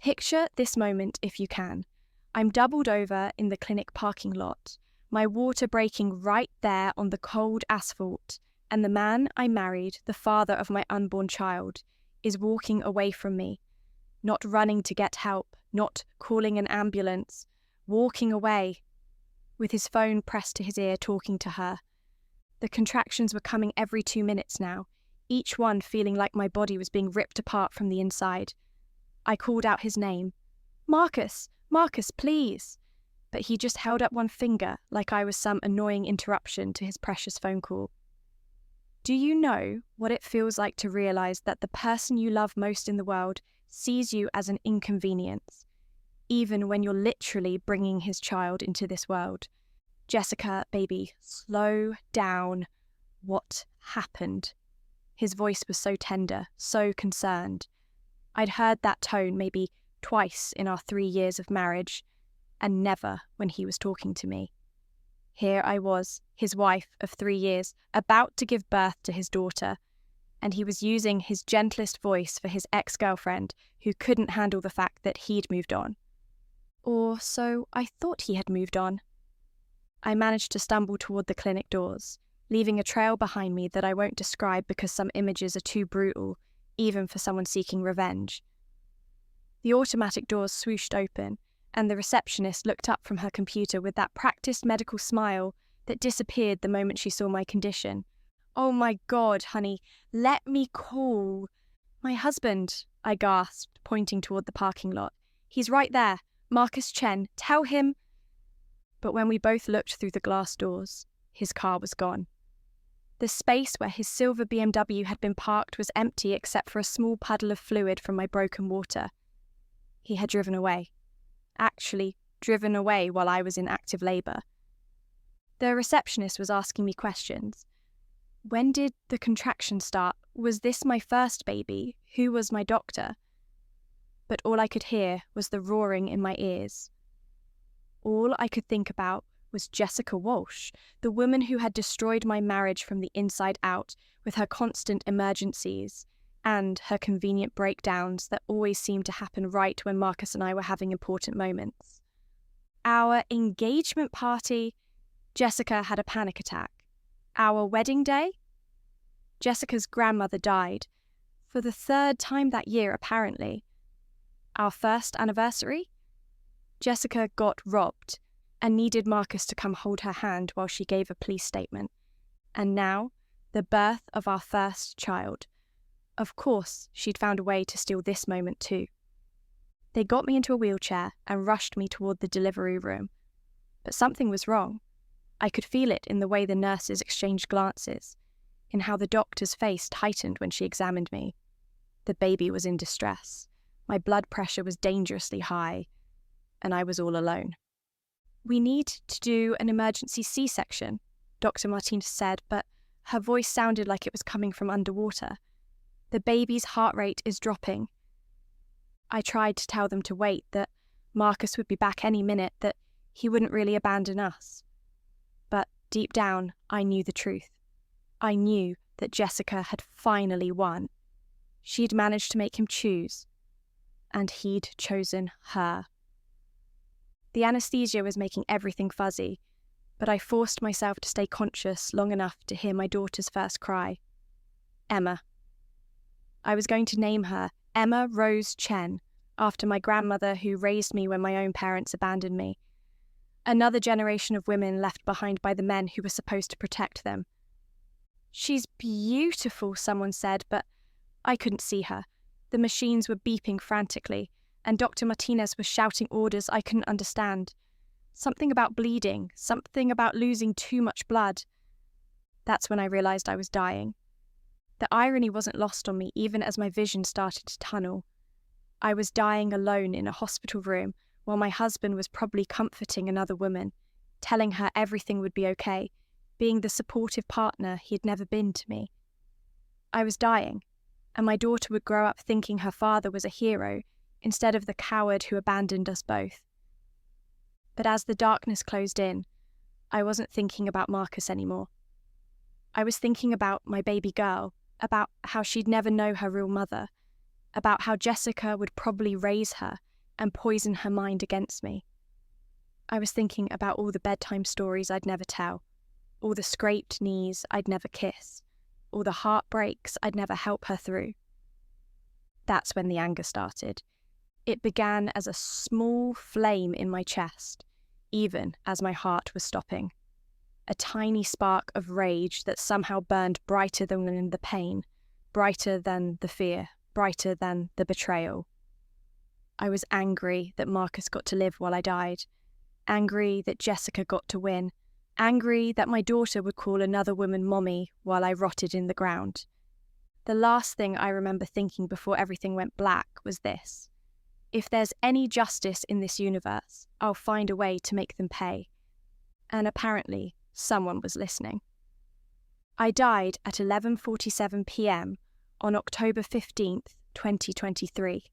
Picture this moment if you can. I'm doubled over in the clinic parking lot, my water breaking right there on the cold asphalt, and the man I married, the father of my unborn child, is walking away from me, not running to get help, not calling an ambulance, walking away, with his phone pressed to his ear talking to her. The contractions were coming every 2 minutes now, each one feeling like my body was being ripped apart from the inside. I called out his name. Marcus, Marcus, please. But he just held up one finger like I was some annoying interruption to his precious phone call. Do you know what it feels like to realise that the person you love most in the world sees you as an inconvenience, even when you're literally bringing his child into this world? Jessica, baby, slow down. What happened? His voice was so tender, so concerned. I'd heard that tone maybe twice in our 3 years of marriage, and never when he was talking to me. Here I was, his wife of 3 years, about to give birth to his daughter, and he was using his gentlest voice for his ex-girlfriend who couldn't handle the fact that he'd moved on. Or so I thought he had moved on. I managed to stumble toward the clinic doors, leaving a trail behind me that I won't describe because some images are too brutal, even for someone seeking revenge. The automatic doors swooshed open, and the receptionist looked up from her computer with that practiced medical smile that disappeared the moment she saw my condition. Oh my God, honey, let me call. My husband, I gasped, pointing toward the parking lot. He's right there, Marcus Chen, tell him. But when we both looked through the glass doors, his car was gone. The space where his silver BMW had been parked was empty except for a small puddle of fluid from my broken water. He had driven away. Actually, driven away while I was in active labour. The receptionist was asking me questions. When did the contractions start? Was this my first baby? Who was my doctor? But all I could hear was the roaring in my ears. All I could think about was Jessica Walsh, the woman who had destroyed my marriage from the inside out with her constant emergencies and her convenient breakdowns that always seemed to happen right when Marcus and I were having important moments. Our engagement party, Jessica had a panic attack. Our wedding day, Jessica's grandmother died, for the 3rd time that year apparently. Our first anniversary, Jessica got robbed and needed Marcus to come hold her hand while she gave a police statement. And now, the birth of our first child. Of course, she'd found a way to steal this moment too. They got me into a wheelchair and rushed me toward the delivery room. But something was wrong. I could feel it in the way the nurses exchanged glances, in how the doctor's face tightened when she examined me. The baby was in distress. My blood pressure was dangerously high, and I was all alone. We need to do an emergency C-section, Dr. Martinez said, but her voice sounded like it was coming from underwater. The baby's heart rate is dropping. I tried to tell them to wait, that Marcus would be back any minute, that he wouldn't really abandon us. But deep down, I knew the truth. I knew that Jessica had finally won. She'd managed to make him choose, and he'd chosen her. The anesthesia was making everything fuzzy, but I forced myself to stay conscious long enough to hear my daughter's first cry. Emma. I was going to name her Emma Rose Chen, after my grandmother who raised me when my own parents abandoned me. Another generation of women left behind by the men who were supposed to protect them. She's beautiful, someone said, but I couldn't see her. The machines were beeping frantically, and Dr. Martinez was shouting orders I couldn't understand. Something about bleeding, something about losing too much blood. That's when I realised I was dying. The irony wasn't lost on me even as my vision started to tunnel. I was dying alone in a hospital room while my husband was probably comforting another woman, telling her everything would be okay, being the supportive partner he had never been to me. I was dying, and my daughter would grow up thinking her father was a hero instead of the coward who abandoned us both. But as the darkness closed in, I wasn't thinking about Marcus anymore. I was thinking about my baby girl, about how she'd never know her real mother, about how Jessica would probably raise her and poison her mind against me. I was thinking about all the bedtime stories I'd never tell, all the scraped knees I'd never kiss, all the heartbreaks I'd never help her through. That's when the anger started. It began as a small flame in my chest, even as my heart was stopping. A tiny spark of rage that somehow burned brighter than the pain, brighter than the fear, brighter than the betrayal. I was angry that Marcus got to live while I died, angry that Jessica got to win, angry that my daughter would call another woman mommy while I rotted in the ground. The last thing I remember thinking before everything went black was this: if there's any justice in this universe, I'll find a way to make them pay. And apparently, someone was listening. I died at 11:47 p.m. on October 15th, 2023.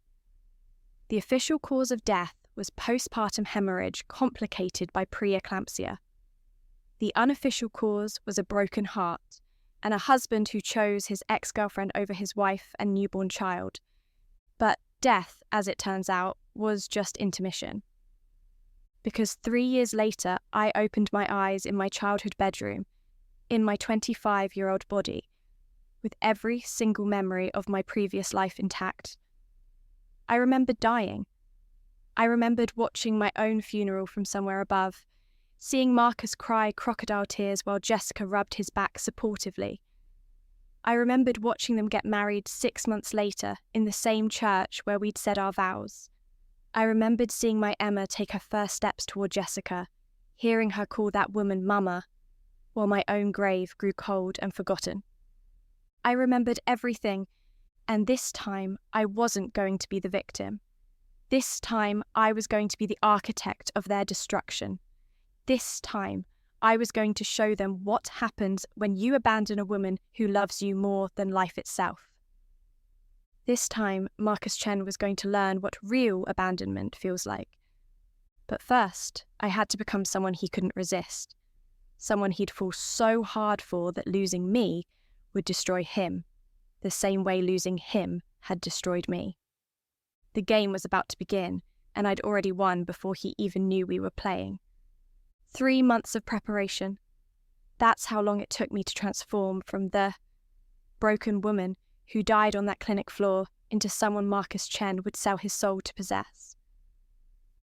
The official cause of death was postpartum hemorrhage complicated by preeclampsia. The unofficial cause was a broken heart and a husband who chose his ex-girlfriend over his wife and newborn child. But death, as it turns out, was just intermission. Because 3 years later, I opened my eyes in my childhood bedroom, in my 25-year-old body, with every single memory of my previous life intact. I remembered dying. I remembered watching my own funeral from somewhere above, seeing Marcus cry crocodile tears while Jessica rubbed his back supportively. I remembered watching them get married 6 months later in the same church where we'd said our vows. I remembered seeing my Emma take her first steps toward Jessica, hearing her call that woman Mama, while my own grave grew cold and forgotten. I remembered everything, and this time I wasn't going to be the victim. This time I was going to be the architect of their destruction. This time I was going to show them what happens when you abandon a woman who loves you more than life itself. This time Marcus Chen was going to learn what real abandonment feels like. But first, I had to become someone he couldn't resist. Someone he'd fall so hard for that losing me would destroy him, the same way losing him had destroyed me. The game was about to begin, and I'd already won before he even knew we were playing. 3 months of preparation. That's how long it took me to transform from the broken woman who died on that clinic floor into someone Marcus Chen would sell his soul to possess.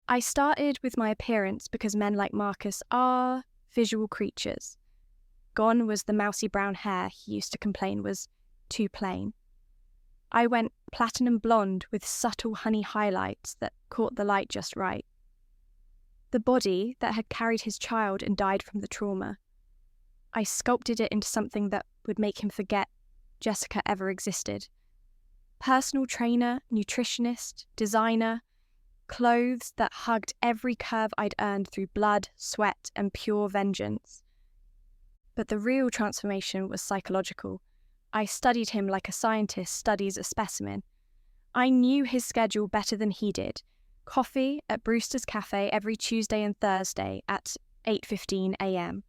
I started with my appearance because men like Marcus are visual creatures. Gone was the mousy brown hair he used to complain was too plain. I went platinum blonde with subtle honey highlights that caught the light just right. The body that had carried his child and died from the trauma. I sculpted it into something that would make him forget Jessica ever existed. Personal trainer, nutritionist, designer, clothes that hugged every curve I'd earned through blood, sweat, and pure vengeance. But the real transformation was psychological. I studied him like a scientist studies a specimen. I knew his schedule better than he did. Coffee at Brewster's Cafe every Tuesday and Thursday at 8:15 a.m.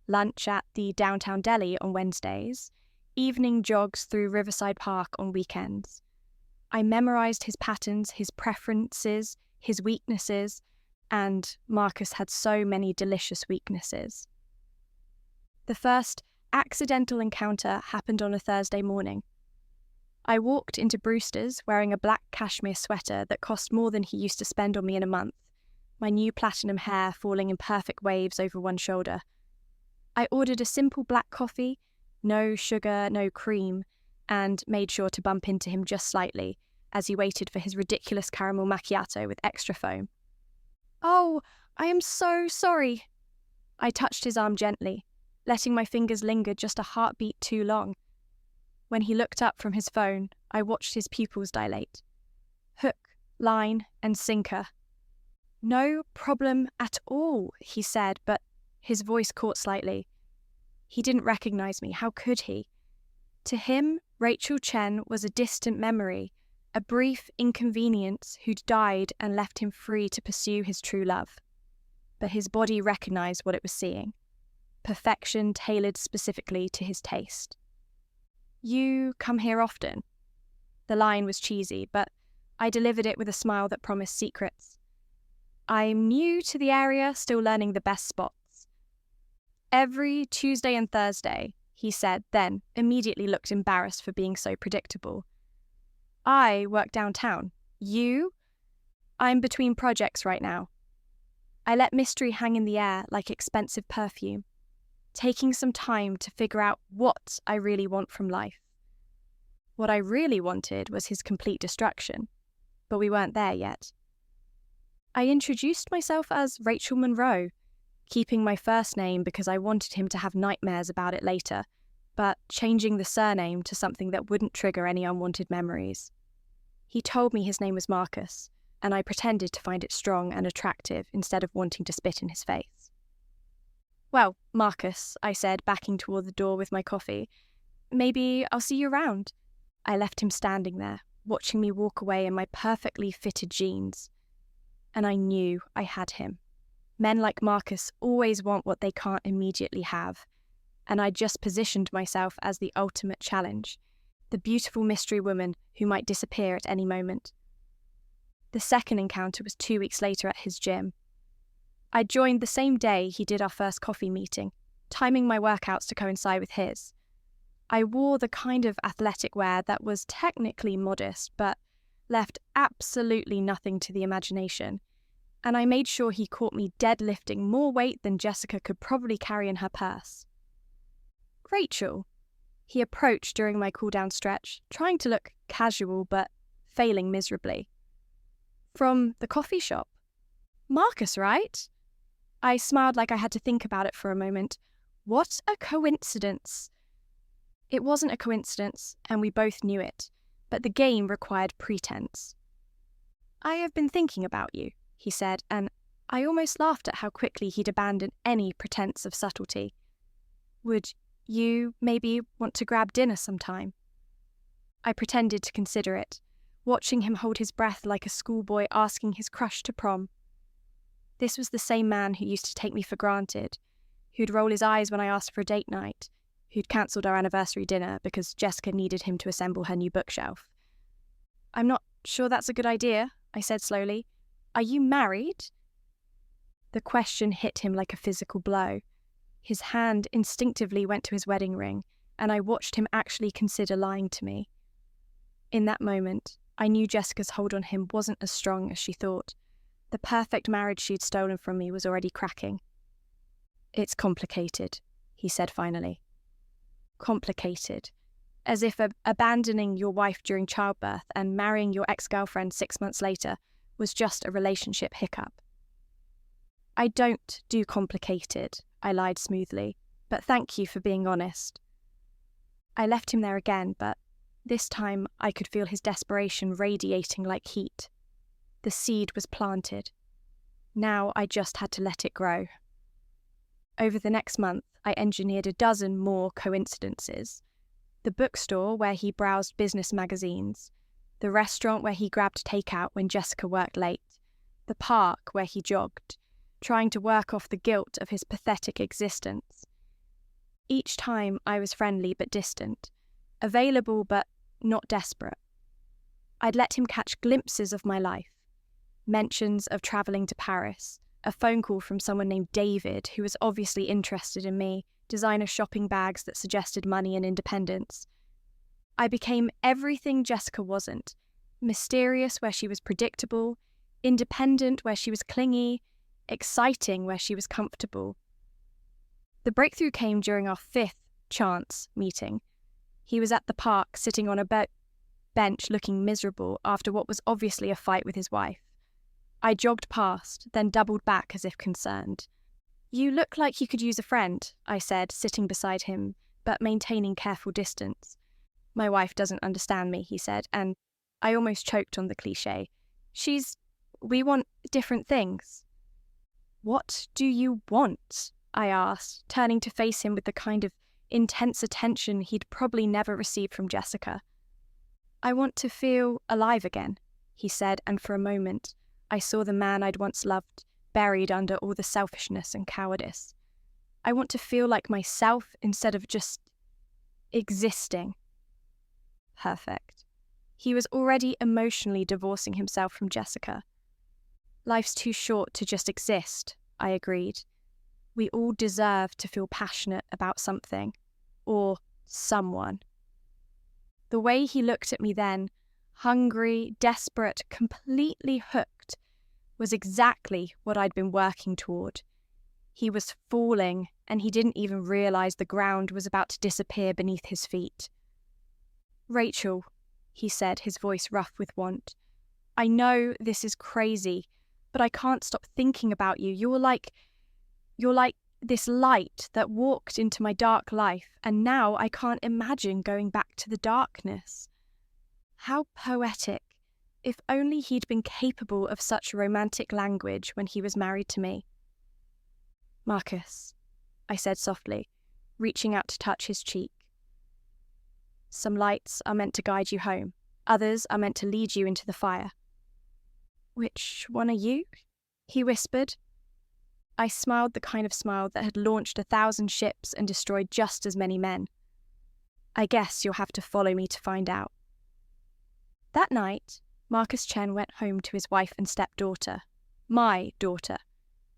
Lunch at the Downtown Deli on Wednesdays. Evening jogs through Riverside Park on weekends. I memorized his patterns, his preferences, his weaknesses, and Marcus had so many delicious weaknesses. The first accidental encounter happened on a Thursday morning. I walked into Brewster's wearing a black cashmere sweater that cost more than he used to spend on me in a month, my new platinum hair falling in perfect waves over one shoulder. I ordered a simple black coffee, no sugar, no cream, and made sure to bump into him just slightly as he waited for his ridiculous caramel macchiato with extra foam. "Oh, I am so sorry." I touched his arm gently, letting my fingers linger just a heartbeat too long. When he looked up from his phone, I watched his pupils dilate. Hook, line, and sinker. "No problem at all," he said, but his voice caught slightly. He didn't recognize me. How could he? To him, Rachel Chen was a distant memory, a brief inconvenience who'd died and left him free to pursue his true love. But his body recognized what it was seeing. Perfection tailored specifically to his taste. "You come here often?" The line was cheesy, but I delivered it with a smile that promised secrets. I'm new to the area, still learning the best spots. Every Tuesday and Thursday, he said, then immediately looked embarrassed for being so predictable. I work downtown. You? I'm between projects right now. I let mystery hang in the air like expensive perfume, taking some time to figure out what I really want from life. What I really wanted was his complete destruction, but we weren't there yet. I introduced myself as Rachel Monroe, keeping my first name because I wanted him to have nightmares about it later, but changing the surname to something that wouldn't trigger any unwanted memories. He told me his name was Marcus, and I pretended to find it strong and attractive instead of wanting to spit in his face. Well, Marcus, I said, backing toward the door with my coffee, maybe I'll see you around. I left him standing there, watching me walk away in my perfectly fitted jeans. And I knew I had him. Men like Marcus always want what they can't immediately have, and I just positioned myself as the ultimate challenge, the beautiful mystery woman who might disappear at any moment. The second encounter was 2 weeks later at his gym. I joined the same day he did our first coffee meeting, timing my workouts to coincide with his. I wore the kind of athletic wear that was technically modest, but left absolutely nothing to the imagination, and I made sure he caught me deadlifting more weight than Jessica could probably carry in her purse. Rachel, he approached during my cool-down stretch, trying to look casual but failing miserably. From the coffee shop. Marcus, right? I smiled like I had to think about it for a moment. What a coincidence. It wasn't a coincidence, and we both knew it, but the game required pretense. I have been thinking about you, he said, and I almost laughed at how quickly he'd abandoned any pretense of subtlety. Would you maybe want to grab dinner sometime? I pretended to consider it, watching him hold his breath like a schoolboy asking his crush to prom. This was the same man who used to take me for granted, who'd roll his eyes when I asked for a date night, who'd cancelled our anniversary dinner because Jessica needed him to assemble her new bookshelf. I'm not sure that's a good idea, I said slowly. Are you married? The question hit him like a physical blow. His hand instinctively went to his wedding ring, and I watched him actually consider lying to me. In that moment, I knew Jessica's hold on him wasn't as strong as she thought. The perfect marriage she'd stolen from me was already cracking. It's complicated, he said finally. Complicated. As if abandoning your wife during childbirth and marrying your ex-girlfriend 6 months later was just a relationship hiccup. I don't do complicated, I lied smoothly, but thank you for being honest. I left him there again, but this time I could feel his desperation radiating like heat. The seed was planted. Now I just had to let it grow. Over the next month, I engineered a dozen more coincidences. The bookstore where he browsed business magazines, the restaurant where he grabbed takeout when Jessica worked late, the park where he jogged, trying to work off the guilt of his pathetic existence. Each time I was friendly but distant, available but not desperate. I'd let him catch glimpses of my life, mentions of travelling to Paris, a phone call from someone named David who was obviously interested in me, designer shopping bags that suggested money and independence. I became everything Jessica wasn't, mysterious where she was predictable, independent where she was clingy, exciting where she was comfortable. The breakthrough came during our 5th chance meeting. He was at the park sitting on a bench looking miserable after what was obviously a fight with his wife. I jogged past, then doubled back as if concerned. You look like you could use a friend, I said, sitting beside him, but maintaining careful distance. My wife doesn't understand me, he said, and I almost choked on the cliché. We want different things. What do you want? I asked, turning to face him with the kind of intense attention he'd probably never received from Jessica. I want to feel alive again, he said, and for a moment, I saw the man I'd once loved buried under all the selfishness and cowardice. I want to feel like myself instead of just existing. Perfect. He was already emotionally divorcing himself from Jessica. Life's too short to just exist, I agreed. We all deserve to feel passionate about something, or someone. The way he looked at me then, hungry, desperate, completely hooked, was exactly what I'd been working toward. He was falling, and he didn't even realize the ground was about to disappear beneath his feet. "Rachel," he said, his voice rough with want, "I know this is crazy, but I can't stop thinking about you. You're like this light that walked into my dark life, and now I can't imagine going back to the darkness." How poetic. If only he'd been capable of such romantic language when he was married to me. "Marcus," I said softly, reaching out to touch his cheek. "Some lights are meant to guide you home. Others are meant to lead you into the fire." "Which one are you?" he whispered. I smiled the kind of smile that had launched 1,000 ships and destroyed just as many men. "I guess you'll have to follow me to find out." That night, Marcus Chen went home to his wife and stepdaughter, my daughter,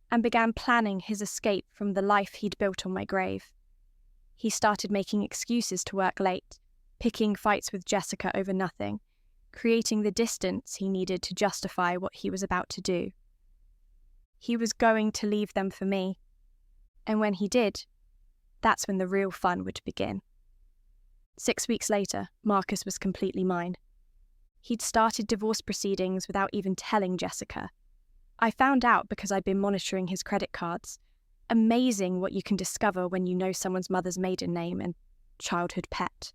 and began planning his escape from the life he'd built on my grave. He started making excuses to work late, picking fights with Jessica over nothing, creating the distance he needed to justify what he was about to do. He was going to leave them for me, and when he did, that's when the real fun would begin. 6 weeks later, Marcus was completely mine. He'd started divorce proceedings without even telling Jessica. I found out because I'd been monitoring his credit cards. Amazing what you can discover when you know someone's mother's maiden name and childhood pet.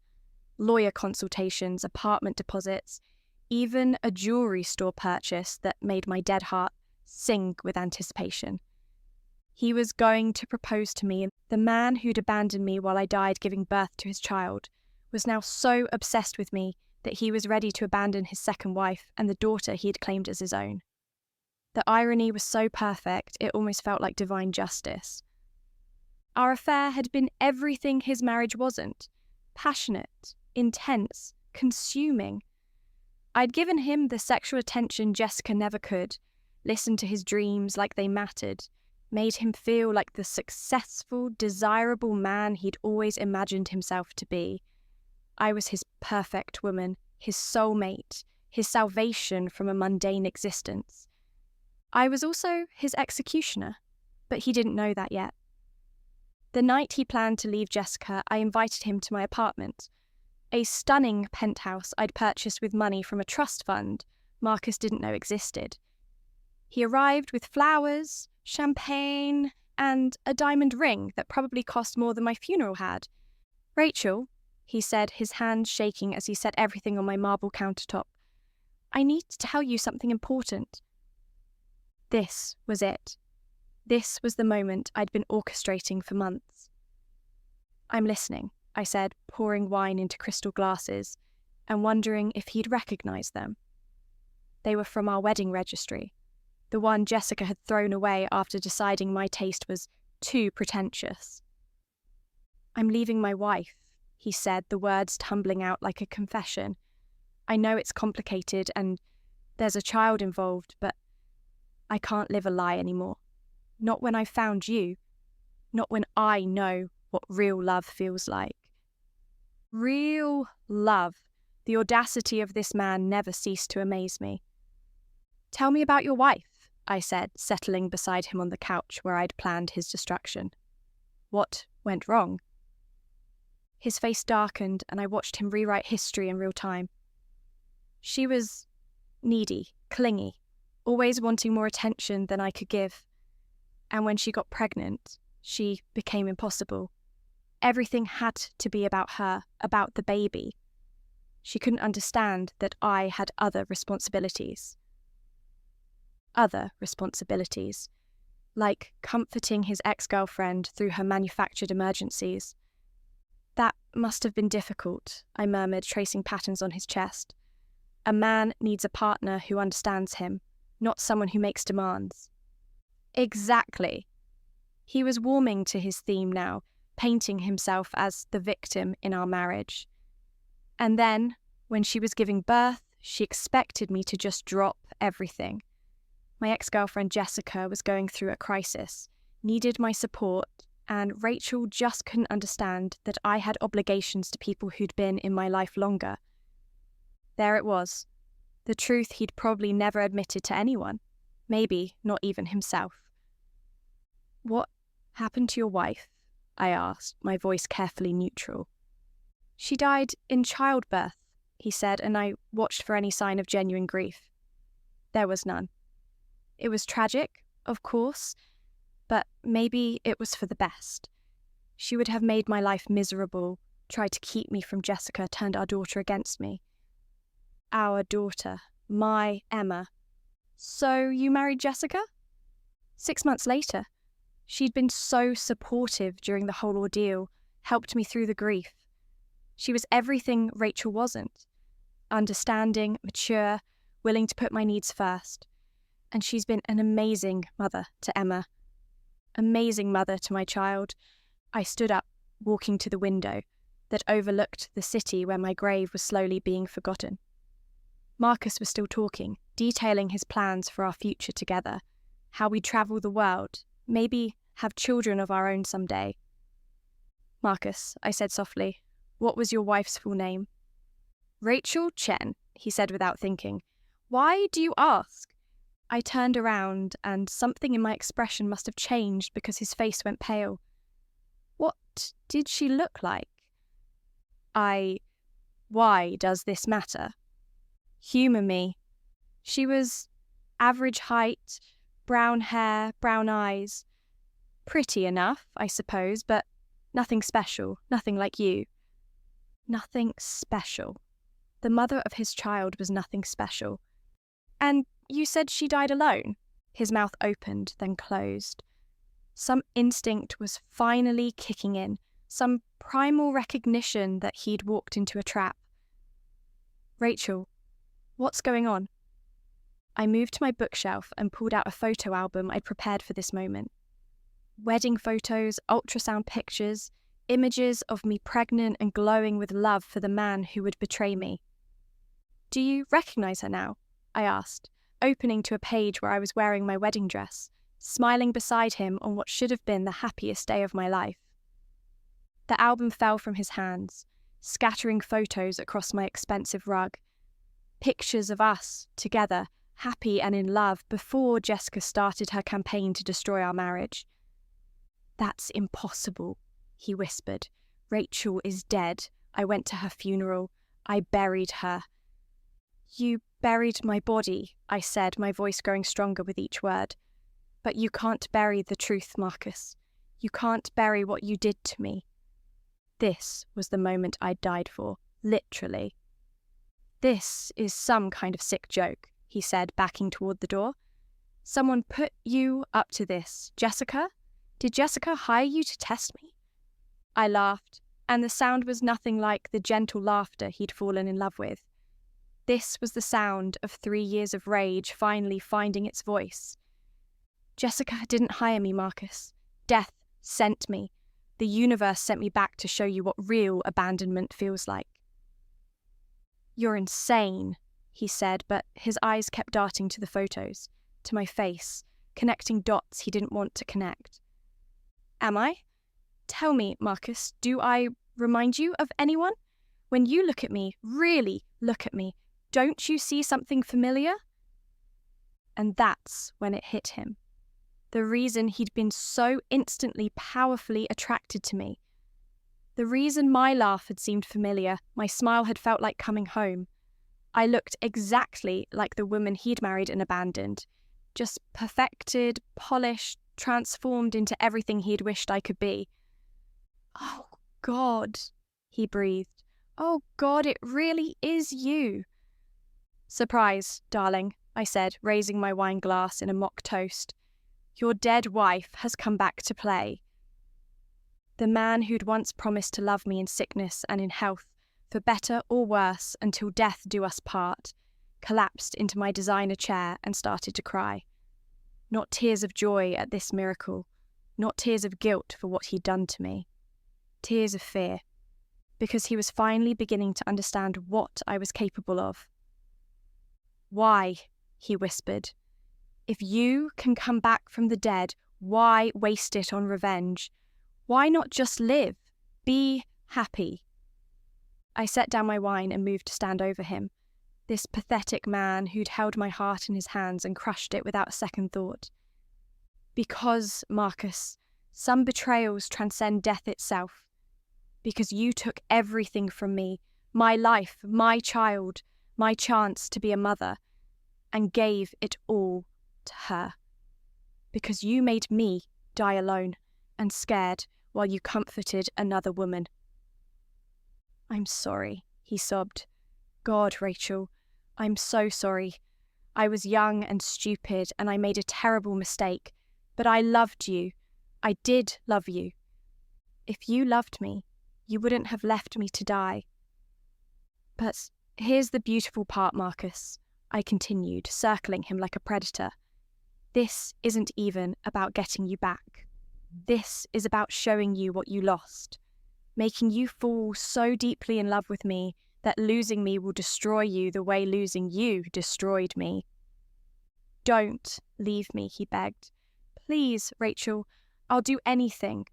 Lawyer consultations, apartment deposits, even a jewelry store purchase that made my dead heart sing with anticipation. He was going to propose to me, and the man who'd abandoned me while I died giving birth to his child was now so obsessed with me that he was ready to abandon his second wife and the daughter he had claimed as his own. The irony was so perfect, it almost felt like divine justice. Our affair had been everything his marriage wasn't: passionate, intense, consuming. I'd given him the sexual attention Jessica never could, listened to his dreams like they mattered, made him feel like the successful, desirable man he'd always imagined himself to be. I was his perfect woman, his soulmate, his salvation from a mundane existence. I was also his executioner, but he didn't know that yet. The night he planned to leave Jessica, I invited him to my apartment, a stunning penthouse I'd purchased with money from a trust fund Marcus didn't know existed. He arrived with flowers, champagne, and a diamond ring that probably cost more than my funeral had. "Rachel," he said, his hand shaking as he set everything on my marble countertop, "I need to tell you something important." This was it. This was the moment I'd been orchestrating for months. "I'm listening," I said, pouring wine into crystal glasses and wondering if he'd recognize them. They were from our wedding registry, the one Jessica had thrown away after deciding my taste was too pretentious. "I'm leaving my wife," he said, the words tumbling out like a confession. "I know it's complicated and there's a child involved, but I can't live a lie anymore. Not when I've found you. Not when I know what real love feels like." Real love. The audacity of this man never ceased to amaze me. "Tell me about your wife," I said, settling beside him on the couch where I'd planned his destruction. "What went wrong?" His face darkened, and I watched him rewrite history in real time. "She was needy, clingy, always wanting more attention than I could give. And when she got pregnant, she became impossible. Everything had to be about her, about the baby. She couldn't understand that I had other responsibilities. Other responsibilities, like comforting his ex-girlfriend through her manufactured emergencies. That must have been difficult," I murmured, tracing patterns on his chest. "A man needs a partner who understands him, not someone who makes demands." Exactly. He was warming to his theme now, painting himself as the victim in our marriage. And then, When she was giving birth, she expected me to just drop everything. My ex-girlfriend Jessica was going through a crisis, needed my support, and Rachel just couldn't understand that I had obligations to people who'd been in my life longer. There it was, the truth he'd probably never admitted to anyone, maybe not even himself. "What happened to your wife?" I asked, my voice carefully neutral. "She died in childbirth," he said, and I watched for any sign of genuine grief. There was none. It was tragic, of course, but maybe it was for the best. She would have made my life miserable, tried to keep me from Jessica, turned our daughter against me. Our daughter, my Emma. "So you married Jessica?" 6 months later. She'd been so supportive during the whole ordeal, helped me through the grief. She was everything Rachel wasn't. Understanding, mature, willing to put my needs first. And she's been an amazing mother to Emma. Amazing mother to my child. I stood up, walking to the window that overlooked the city where my grave was slowly being forgotten. Marcus was still talking, detailing his plans for our future together, how we'd travel the world, maybe have children of our own someday. "Marcus," I said softly, "what was your wife's full name?" "Rachel Chen," he said without thinking. "Why do you ask?" I turned around, and something in my expression must have changed because his face went pale. "What did she look like?" Why does this matter?" "Humour me." "She was average height, brown hair, brown eyes. Pretty enough, I suppose, but nothing special, nothing like you." Nothing special. The mother of his child was nothing special. "And you said she died alone?" His mouth opened, then closed. Some instinct was finally kicking in, some primal recognition that he'd walked into a trap. "Rachel, what's going on?" I moved to my bookshelf and pulled out a photo album I'd prepared for this moment. Wedding photos, ultrasound pictures, images of me pregnant and glowing with love for the man who would betray me. "Do you recognise her now?" I asked, opening to a page where I was wearing my wedding dress, smiling beside him on what should have been the happiest day of my life. The album fell from his hands, scattering photos across my expensive rug. Pictures of us, together, happy and in love, before Jessica started her campaign to destroy our marriage. "That's impossible," he whispered. "Rachel is dead. I went to her funeral. I buried her." "You buried my body," I said, my voice growing stronger with each word. "But you can't bury the truth, Marcus. You can't bury what you did to me." This was the moment I'd died for, literally. "This is some kind of sick joke," he said, backing toward the door. "Someone put you up to this. Jessica? Did Jessica hire you to test me?" I laughed, and the sound was nothing like the gentle laughter he'd fallen in love with. This was the sound of 3 years of rage finally finding its voice. "Jessica didn't hire me, Marcus. Death sent me. The universe sent me back to show you what real abandonment feels like." "You're insane," he said, but his eyes kept darting to the photos, to my face, connecting dots he didn't want to connect. "Am I? Tell me, Marcus, do I remind you of anyone? When you look at me, really look at me, don't you see something familiar?" And that's when it hit him. The reason he'd been so instantly, powerfully attracted to me. The reason my laugh had seemed familiar, my smile had felt like coming home. I looked exactly like the woman he'd married and abandoned, just perfected, polished, transformed into everything he'd wished I could be. "Oh, God," he breathed. "Oh, God, it really is you." "Surprise, darling," I said, raising my wine glass in a mock toast. "Your dead wife has come back to play." The man who'd once promised to love me in sickness and in health, for better or worse until death do us part, collapsed into my designer chair and started to cry. Not tears of joy at this miracle, not tears of guilt for what he'd done to me. Tears of fear. because he was finally beginning to understand what I was capable of. "Why?" he whispered. "If you can come back from the dead, why waste it on revenge? Why not just live? Be happy?" I set down my wine and moved to stand over him, this pathetic man who'd held my heart in his hands and crushed it without a second thought. "Because, Marcus, some betrayals transcend death itself. Because you took everything from me, my life, my child, my chance to be a mother, and gave it all to her. Because you made me die alone and scared while you comforted another woman." "I'm sorry," he sobbed. "God, Rachel, I'm so sorry. I was young and stupid and I made a terrible mistake, but I loved you. I did love you. If you loved me, you wouldn't have left me to die." "But here's the beautiful part, Marcus," I continued, circling him like a predator. "This isn't even about getting you back. This is about showing you what you lost, making you fall so deeply in love with me that losing me will destroy you the way losing you destroyed me." "Don't leave me," he begged. "Please, Rachel, I'll do anything.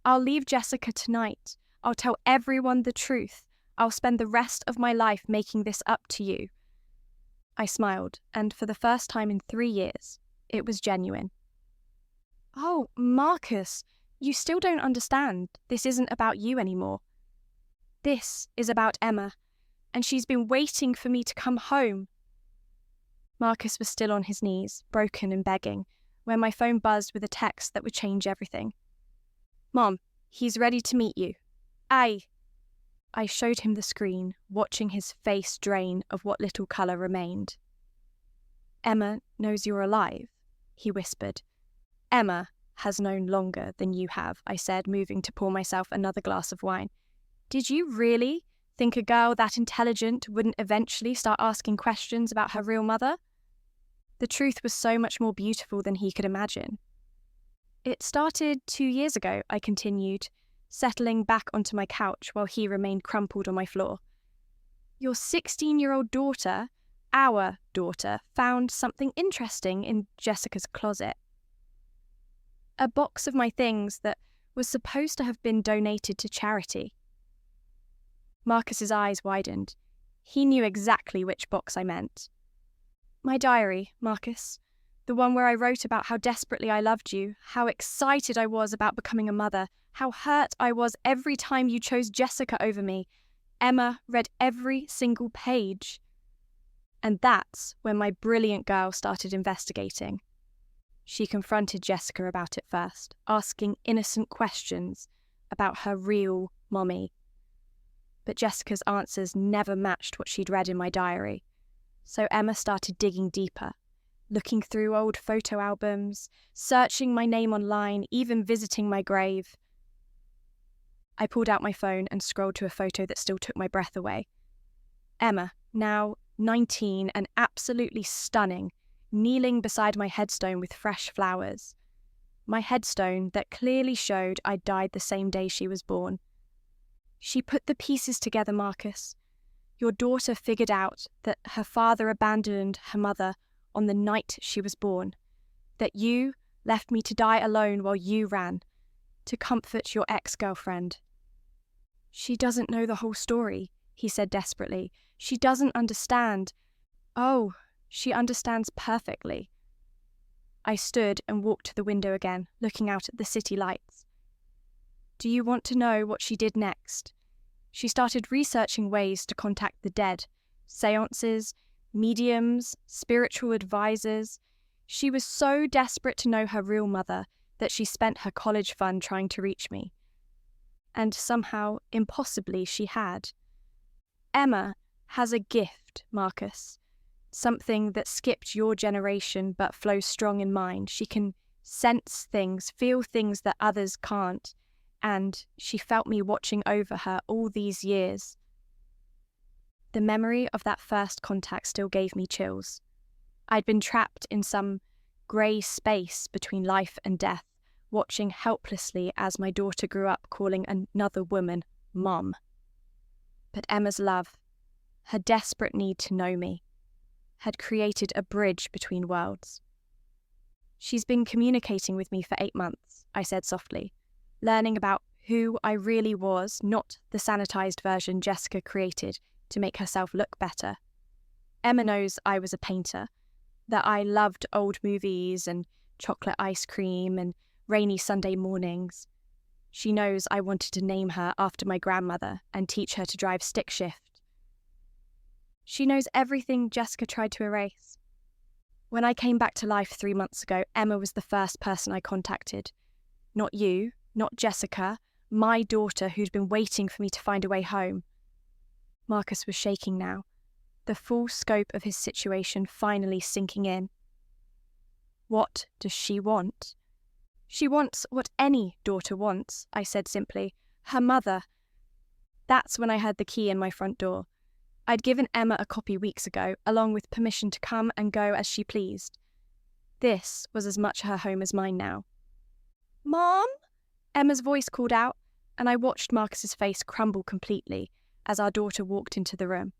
I'll leave Jessica tonight. I'll tell everyone the truth. I'll spend the rest of my life making this up to you." I smiled, and for the first time in 3 years, it was genuine. "Oh, Marcus, you still don't understand. This isn't about you anymore. This is about Emma, and she's been waiting for me to come home." Marcus was still on his knees, broken and begging, when my phone buzzed with a text that would change everything. "Mom, he's ready to meet you." I showed him the screen, watching his face drain of what little colour remained. "Emma knows you're alive," he whispered. "Emma has known longer than you have," I said, moving to pour myself another glass of wine. "Did you really think a girl that intelligent wouldn't eventually start asking questions about her real mother?" The truth was so much more beautiful than he could imagine. "It started 2 years ago," I continued, settling back onto my couch while he remained crumpled on my floor. "Your 16-year-old daughter, our daughter, found something interesting in Jessica's closet. A box of my things that was supposed to have been donated to charity." Marcus's eyes widened. He knew exactly which box I meant. "My diary, Marcus. The one where I wrote about how desperately I loved you, how excited I was about becoming a mother, how hurt I was every time you chose Jessica over me. Emma read every single page." And that's when my brilliant girl started investigating. She confronted Jessica about it first, asking innocent questions about her real mommy. But Jessica's answers never matched what she'd read in my diary. So Emma started digging deeper, looking through old photo albums, searching my name online, even visiting my grave. I pulled out my phone and scrolled to a photo that still took my breath away. Emma, now 19 and absolutely stunning, kneeling beside my headstone with fresh flowers. My headstone that clearly showed I died the same day she was born. She put the pieces together, Marcus. Your daughter figured out that her father abandoned her mother on the night she was born, that you left me to die alone while you ran, to comfort your ex-girlfriend. She doesn't know the whole story, he said desperately. She doesn't understand. Oh, she understands perfectly. I stood and walked to the window again, looking out at the city lights. Do you want to know what she did next? She started researching ways to contact the dead, seances, mediums, spiritual advisors. She was so desperate to know her real mother that she spent her college fund trying to reach me. And somehow, impossibly, she had. Emma has a gift, Marcus. Something that skipped your generation but flows strong in mine. She can sense things, feel things that others can't. And she felt me watching over her all these years. The memory of that first contact still gave me chills. I'd been trapped in some grey space between life and death, watching helplessly as my daughter grew up calling another woman Mom. But Emma's love, her desperate need to know me, had created a bridge between worlds. "She's been communicating with me for 8 months," I said softly, learning about who I really was, not the sanitized version Jessica created to make herself look better. Emma knows I was a painter, that I loved old movies and chocolate ice cream and rainy Sunday mornings. She knows I wanted to name her after my grandmother and teach her to drive stick shift. She knows everything Jessica tried to erase. When I came back to life 3 months ago, Emma was the first person I contacted. Not you, not Jessica, my daughter who'd been waiting for me to find a way home. Marcus was shaking now, the full scope of his situation finally sinking in. What does she want? She wants what any daughter wants, I said simply. Her mother. That's when I heard the key in my front door. I'd given Emma a copy weeks ago, along with permission to come and go as she pleased. This was as much her home as mine now. "Mom?" Emma's voice called out, and I watched Marcus's face crumble completely as our daughter walked into the room.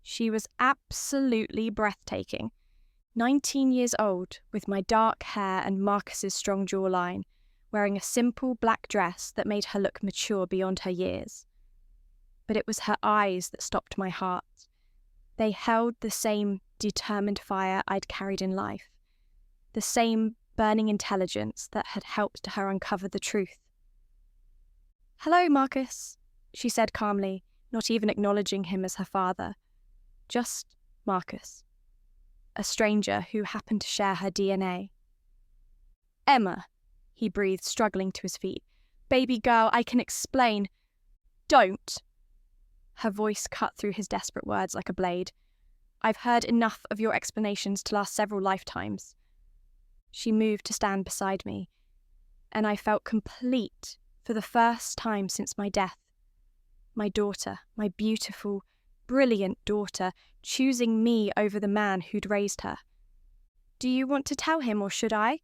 She was absolutely breathtaking. 19 years old, with my dark hair and Marcus's strong jawline, wearing a simple black dress that made her look mature beyond her years. But it was her eyes that stopped my heart. They held the same determined fire I'd carried in life, the same burning intelligence that had helped her uncover the truth. "Hello, Marcus," she said calmly, not even acknowledging him as her father. Just Marcus, a stranger who happened to share her DNA. "Emma," he breathed, struggling to his feet. "Baby girl, I can explain." "Don't." Her voice cut through his desperate words like a blade. "I've heard enough of your explanations to last several lifetimes." She moved to stand beside me, and I felt complete for the first time since my death. My daughter, my beautiful, brilliant daughter, choosing me over the man who'd raised her. "Do you want to tell him, or should I?"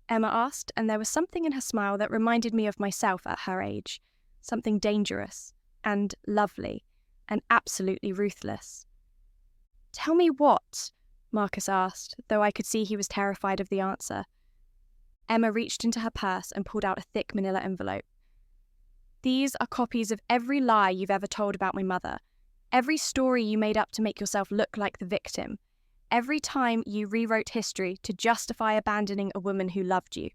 Emma asked, and there was something in her smile that reminded me of myself at her age, something dangerous and lovely and absolutely ruthless. "Tell me what?" Marcus asked, though I could see he was terrified of the answer. Emma reached into her purse and pulled out a thick manila envelope. "These are copies of every lie you've ever told about my mother, every story you made up to make yourself look like the victim, every time you rewrote history to justify abandoning a woman who loved you."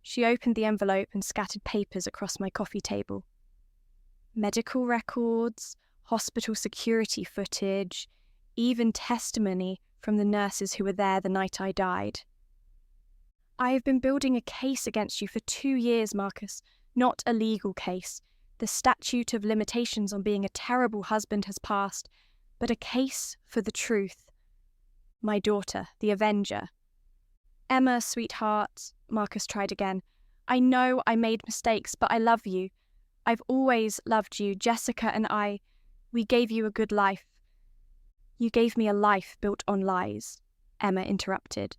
She opened the envelope and scattered papers across my coffee table. Medical records, hospital security footage, even testimony from the nurses who were there the night I died. "I have been building a case against you for 2 years, Marcus, not a legal case. The statute of limitations on being a terrible husband has passed, but a case for the truth. My daughter, the Avenger." "Emma, sweetheart," Marcus tried again. "I know I made mistakes, but I love you. I've always loved you. Jessica and I, we gave you a good life." "You gave me a life built on lies," Emma interrupted.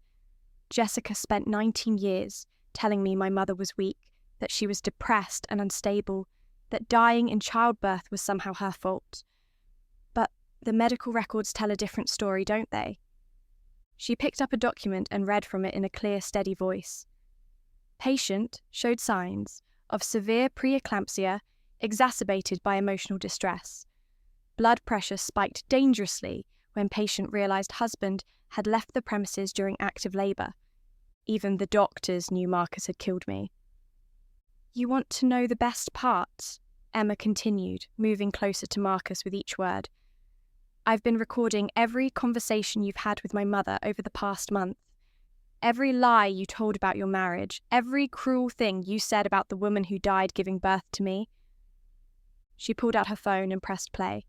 "Jessica spent 19 years telling me my mother was weak, that she was depressed and unstable, that dying in childbirth was somehow her fault. But the medical records tell a different story, don't they?" She picked up a document and read from it in a clear, steady voice. "Patient showed signs of severe preeclampsia exacerbated by emotional distress. Blood pressure spiked dangerously when patient realised husband had left the premises during active labour. Even the doctors knew Marcus had killed me." "You want to know the best part?" Emma continued, moving closer to Marcus with each word. "I've been recording every conversation you've had with my mother over the past month. Every lie you told about your marriage, every cruel thing you said about the woman who died giving birth to me." She pulled out her phone and pressed play.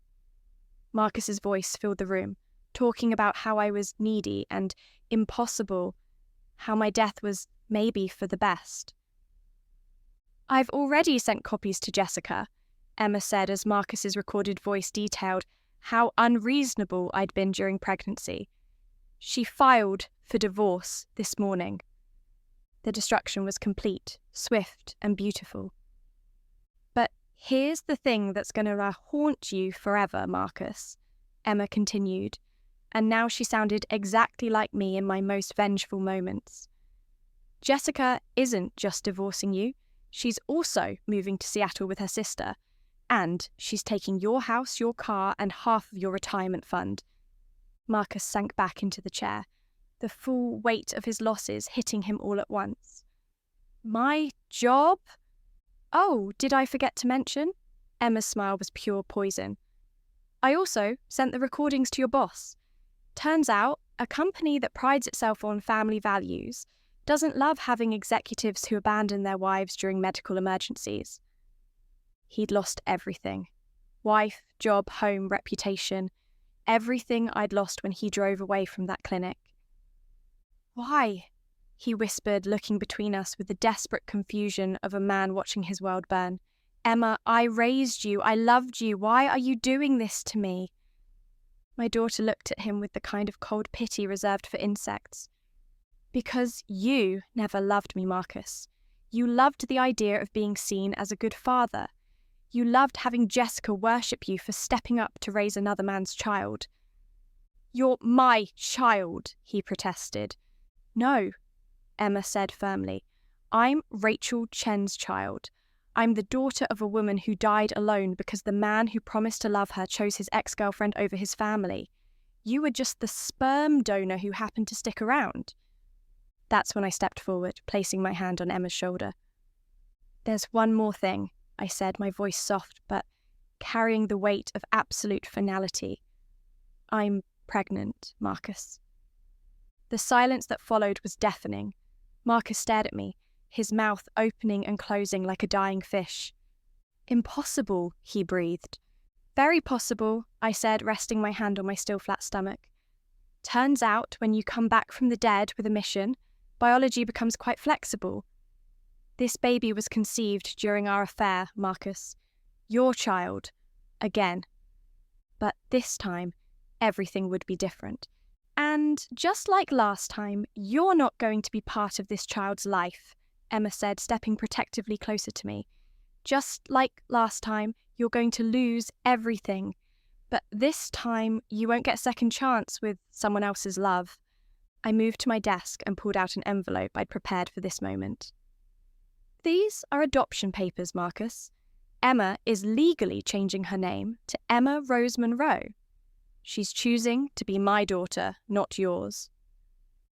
Marcus's voice filled the room, talking about how I was needy and impossible, how my death was maybe for the best. "I've already sent copies to Jessica," Emma said as Marcus's recorded voice detailed how unreasonable I'd been during pregnancy. "She filed for divorce this morning." The destruction was complete, swift, and beautiful. "But Here's the thing that's going to haunt you forever, Marcus, Emma continued, and now she sounded exactly like me in my most vengeful moments. Jessica isn't just divorcing you, she's also moving to Seattle with her sister, and she's taking your house, your car, and half of your retirement fund. Marcus sank back into the chair, the full weight of his losses hitting him all at once. My job? Oh, did I forget to mention? Emma's smile was pure poison. I also sent the recordings to your boss. Turns out, a company that prides itself on family values doesn't love having executives who abandon their wives during medical emergencies. He'd lost everything. Wife, job, home, reputation. Everything I'd lost when he drove away from that clinic. Why? He whispered, looking between us with the desperate confusion of a man watching his world burn. Emma, I raised you. I loved you. Why are you doing this to me? My daughter looked at him with the kind of cold pity reserved for insects. Because you never loved me, Marcus. You loved the idea of being seen as a good father. You loved having Jessica worship you for stepping up to raise another man's child. You're my child, he protested. No, Emma said firmly. I'm Rachel Chen's child. I'm the daughter of a woman who died alone because the man who promised to love her chose his ex-girlfriend over his family. You were just the sperm donor who happened to stick around. That's when I stepped forward, placing my hand on Emma's shoulder. There's one more thing, I said, my voice soft but carrying the weight of absolute finality. I'm pregnant, Marcus. The silence that followed was deafening. Marcus stared at me, his mouth opening and closing like a dying fish. Impossible, he breathed. Very possible, I said, resting my hand on my still flat stomach. Turns out, when you come back from the dead with a mission, biology becomes quite flexible. This baby was conceived during our affair, Marcus. Your child. Again. But this time, everything would be different. And just like last time, you're not going to be part of this child's life, Emma said, stepping protectively closer to me. Just like last time, you're going to lose everything. But this time, you won't get a second chance with someone else's love. I moved to my desk and pulled out an envelope I'd prepared for this moment. These are adoption papers, Marcus. Emma is legally changing her name to Emma Rose Monroe. She's choosing to be my daughter, not yours.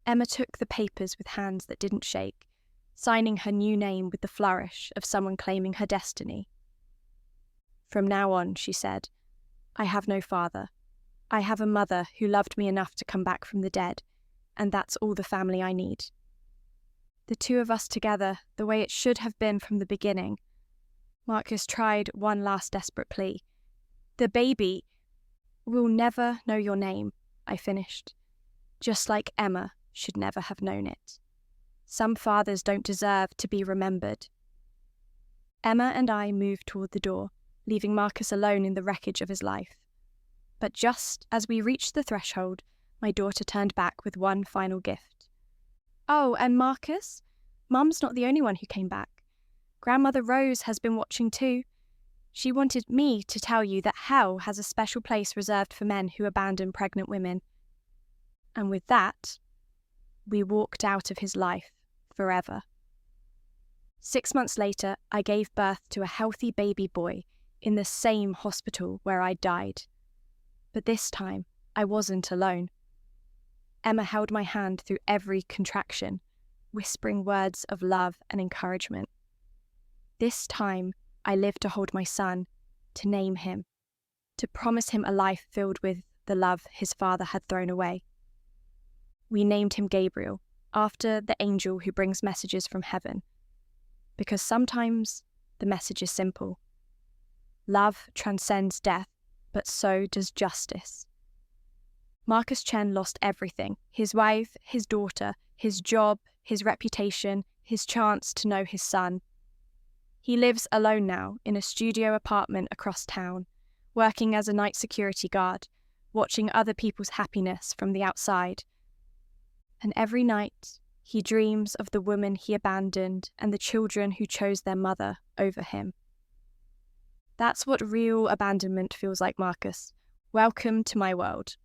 Emma took the papers with hands that didn't shake, signing her new name with the flourish of someone claiming her destiny. From now on, she said, I have no father. I have a mother who loved me enough to come back from the dead, and that's all the family I need. The two of us together, the way it should have been from the beginning. Marcus tried one last desperate plea. The baby will never know your name, I finished. Just like Emma should never have known it. Some fathers don't deserve to be remembered. Emma and I moved toward the door, leaving Marcus alone in the wreckage of his life. But just as we reached the threshold, my daughter turned back with one final gift. Oh, and Marcus? Mum's not the only one who came back. Grandmother Rose has been watching too. She wanted me to tell you that hell has a special place reserved for men who abandon pregnant women. And with that, we walked out of his life forever. 6 months later, I gave birth to a healthy baby boy in the same hospital where I died. But this time, I wasn't alone. Emma held my hand through every contraction, whispering words of love and encouragement. This time, I lived to hold my son, to name him, to promise him a life filled with the love his father had thrown away. We named him Gabriel, after the angel who brings messages from heaven, because sometimes the message is simple. Love transcends death, but so does justice. Marcus Chen lost everything, his wife, his daughter, his job, his reputation, his chance to know his son. He lives alone now in a studio apartment across town, working as a night security guard, watching other people's happiness from the outside. And every night, he dreams of the woman he abandoned and the children who chose their mother over him. That's what real abandonment feels like, Marcus. Welcome to my world.